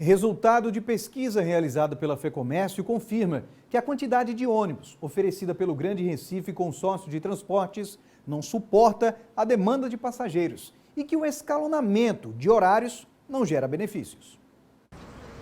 Resultado de pesquisa realizada pela FEComércio confirma que a quantidade de ônibus oferecida pelo Grande Recife Consórcio de Transportes não suporta a demanda de passageiros e que o escalonamento de horários não gera benefícios.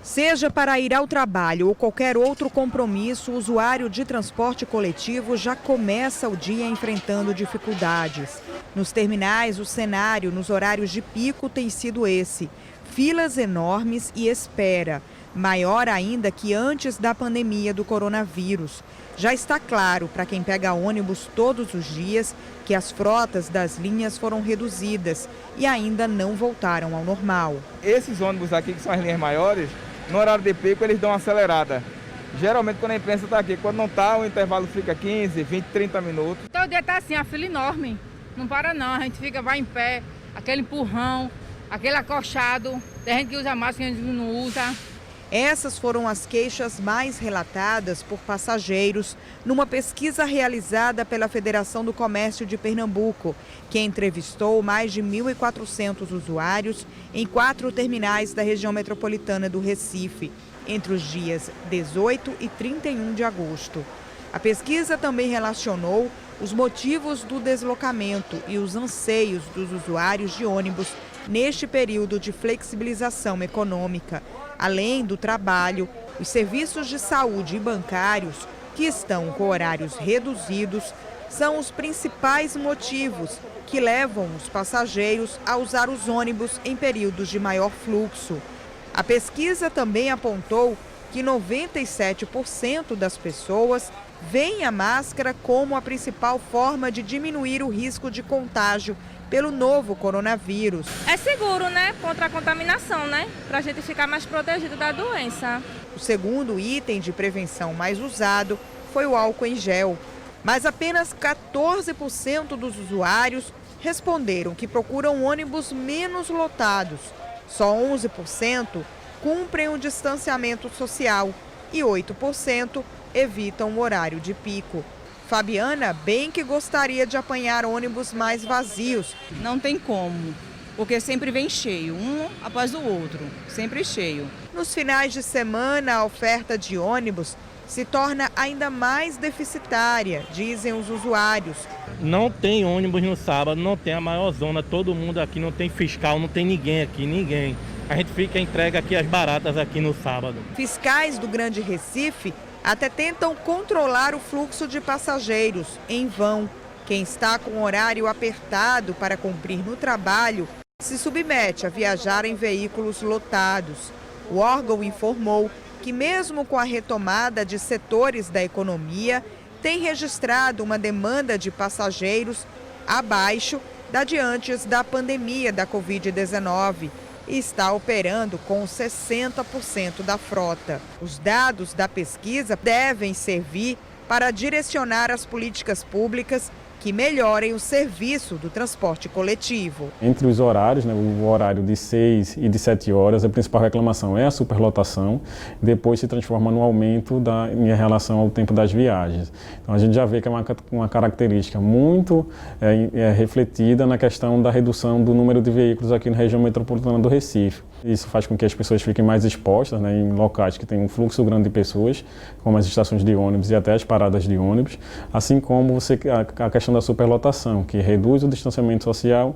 Seja para ir ao trabalho ou qualquer outro compromisso, o usuário de transporte coletivo já começa o dia enfrentando dificuldades. Nos terminais, o cenário nos horários de pico tem sido esse: filas enormes e espera, maior ainda que antes da pandemia do coronavírus. Já está claro para quem pega ônibus todos os dias que as frotas das linhas foram reduzidas e ainda não voltaram ao normal. Esses ônibus aqui, que são as linhas maiores, no horário de pico eles dão uma acelerada. Geralmente quando a imprensa está aqui, quando não está, o intervalo fica 15, 20, 30 minutos. Então o dia está assim, a fila enorme, não para não, a gente vai em pé, aquele empurrão, aquele acochado, tem gente que usa máscara e a gente não usa. Essas foram as queixas mais relatadas por passageiros numa pesquisa realizada pela Federação do Comércio de Pernambuco, que entrevistou mais de 1.400 usuários em 4 terminais da região metropolitana do Recife, entre os dias 18 e 31 de agosto. A pesquisa também relacionou os motivos do deslocamento e os anseios dos usuários de ônibus neste período de flexibilização econômica. Além do trabalho, os serviços de saúde e bancários, que estão com horários reduzidos, são os principais motivos que levam os passageiros a usar os ônibus em períodos de maior fluxo. A pesquisa também apontou que 97% das pessoas veem a máscara como a principal forma de diminuir o risco de contágio pelo novo coronavírus. É seguro, né? Contra a contaminação, né? Para a gente ficar mais protegido da doença. O segundo item de prevenção mais usado foi o álcool em gel. Mas apenas 14% dos usuários responderam que procuram ônibus menos lotados. Só 11% cumprem o distanciamento social e 8% evitam o horário de pico. Fabiana bem que gostaria de apanhar ônibus mais vazios. Não tem como, porque sempre vem cheio, um após o outro, sempre cheio. Nos finais de semana, a oferta de ônibus se torna ainda mais deficitária, dizem os usuários. Não tem ônibus no sábado, não tem a maior zona, todo mundo aqui, não tem fiscal, não tem ninguém aqui, ninguém. A gente fica entregue aqui as baratas aqui no sábado. Fiscais do Grande Recife até tentam controlar o fluxo de passageiros, em vão. Quem está com horário apertado para cumprir no trabalho se submete a viajar em veículos lotados. O órgão informou que, mesmo com a retomada de setores da economia, tem registrado uma demanda de passageiros abaixo da de antes da pandemia da Covid-19. E está operando com 60% da frota. Os dados da pesquisa devem servir para direcionar as políticas públicas que melhorem o serviço do transporte coletivo. Entre os horários, o horário de 6 e de 7 horas, a principal reclamação é a superlotação, depois se transforma no aumento em relação ao tempo das viagens. Então a gente já vê que é uma característica muito refletida na questão da redução do número de veículos aqui na região metropolitana do Recife. Isso faz com que as pessoas fiquem mais expostas em locais que têm um fluxo grande de pessoas, como as estações de ônibus e até as paradas de ônibus, assim como a questão da superlotação, que reduz o distanciamento social.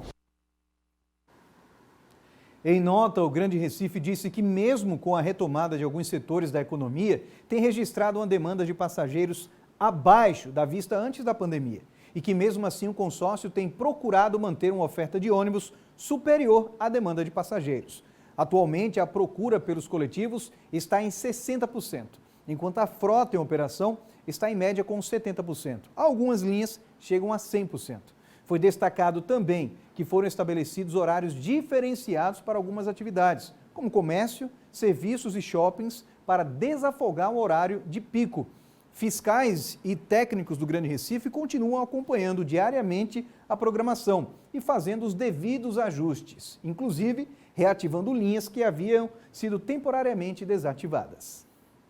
Em nota, o Grande Recife disse que mesmo com a retomada de alguns setores da economia, tem registrado uma demanda de passageiros abaixo da vista antes da pandemia e que mesmo assim o consórcio tem procurado manter uma oferta de ônibus superior à demanda de passageiros. Atualmente, a procura pelos coletivos está em 60%, enquanto a frota em operação está em média com 70%. Algumas linhas chegam a 100%. Foi destacado também que foram estabelecidos horários diferenciados para algumas atividades, como comércio, serviços e shoppings, para desafogar o horário de pico. Fiscais e técnicos do Grande Recife continuam acompanhando diariamente a programação e fazendo os devidos ajustes, inclusive reativando linhas que haviam sido temporariamente desativadas.